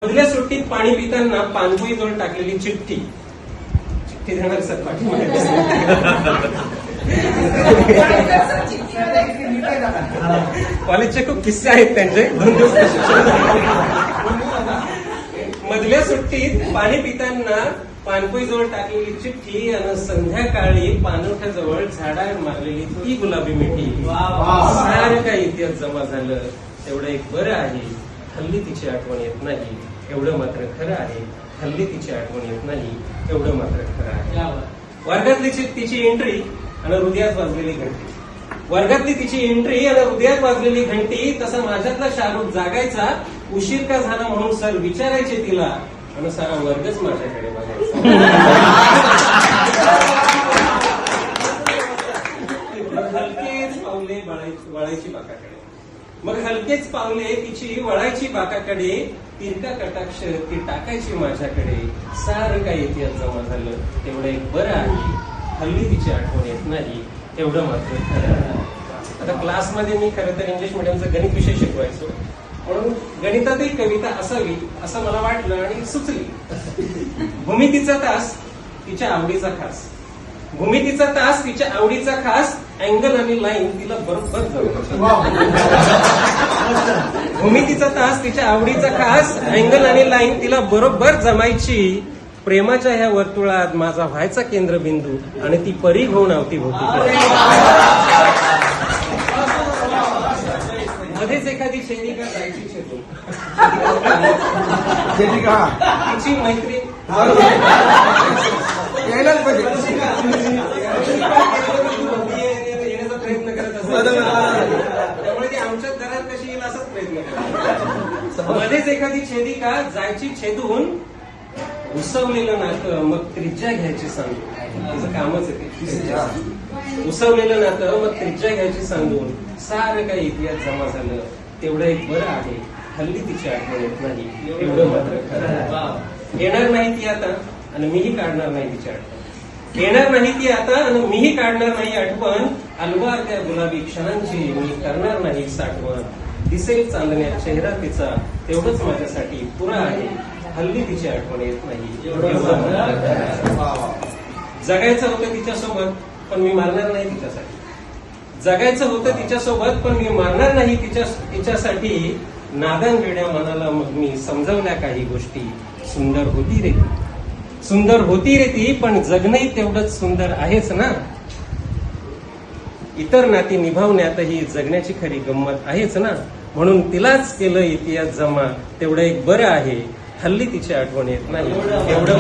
मधल्या सुट्टीत पाणी पिताना पानपोई जवळ टाकलेली चिठ्ठी देणार सर पाठीमध्ये कॉलेजचे खूप किस्से आहेत त्यांचे 2 दिवस मधल्या सुट्टीत पाणी पिताना पानपोई जवळ टाकलेली चिठ्ठी आणि संध्याकाळी पाणवठ्याजवळ झाडावर मारलेली ती गुलाबी मिठी सारं काही इतिहास जमा झालं. तेवढं एक बरं आहे, हल्ली तिची आठवण येत नाही. एवढं मात्र खरं आहे, हल्ली तिची आठवण येत नाही. एवढं मात्र खरं आहे. वर्गातली तिची एंट्री आणि हृदयात वाजलेली घंटी. वर्गातली तिची एंट्री आणि हृदयात वाजलेली घंटी. तसा माझ्यातला शाहरुख जागायचा. उशीर का झाला म्हणून सर विचारायचे तिला आणि सारा वर्गच माझ्याकडे बघायचा. हलकेच पावले वळायची बाकाकडे. मग हलकेच पावले तिची वळायची बाकाकडे. तिरका कटाक्ष ती टाकायची माझ्याकडे. सारं काही इतिहास जमा झालं. तेवढं एक बरं आहे, हल्ली तिची आठवण येत नाही. एवढं मात्र खरं आहे. आता क्लासमध्ये मी खरं तर इंग्लिश मिडियमचा गणित विषय शिकवायचो, म्हणून गणितातही कविता असावी असं मला वाटलं आणि सुचली. भूमितीचा तास तिच्या आवडीचा खास. भूमितीचा तास तिच्या आवडीचा खास. अँगल आणि लाईन तिला बरोबर जमायची. भूमितीचा तास तिच्या आवडीचा खास. अँगल आणि लाईन तिला बरोबर जमायची. प्रेमाच्या ह्या वर्तुळात माझा व्हायचा केंद्रबिंदू आणि ती परी होऊन अवतीभोवती. मध्येच एखादी छेदिका जायची छेदून. तिची मैत्री येण्याचा प्रयत्न करत असत. त्यामुळे ती आमच्या घरात कशी येईल असाच प्रयत्न करत. मध्येच एखादी छेदिका जायची छेदून. उसवलेलं नातं मग त्रिज्या घ्यायची सांगून. तिचं कामच आहे. उसवलेलं नातं मग त्रिज्या घ्यायची सांगून. सारं काही इतिहास जमा झालं. तेवढं एक बरं आहे, हल्ली तिची आठवण येत नाही. एवढं मात्र खरं आहे. येणार नाही ती आता आणि मीही काढणार नाही तिची आठवण. येणार नाही ती आता आणि मीही काढणार नाही आठवण. अलवार त्या गुलाबी क्षणांची मी करणार नाही साठवण. दिसेल चांदण्यात चेहरा तिचा तेवढंच माझ्यासाठी पुरा आहे. हल्ली तिची आठवण येत नाही. जगायचं होतं तिच्यासोबत पण मी मारणार नाही तिच्यासाठी. जगायचं होतं तिच्यासोबत पण मी मारणार नाही तिच्यासाठी. नादान वेड्या मनाला मग मी समजवल्या काही गोष्टी. सुंदर होती रे, सुंदर होती रे ती, पण जगणंही तेवढंच सुंदर आहेच ना. इतर नाती निभावण्यातही जगण्याची खरी गंमत आहेच ना. म्हणून तिलाच केलं इतिहास जमा. तेवढं एक बरं आहे, हल्ली तिची आठवण येत नाही. एवढं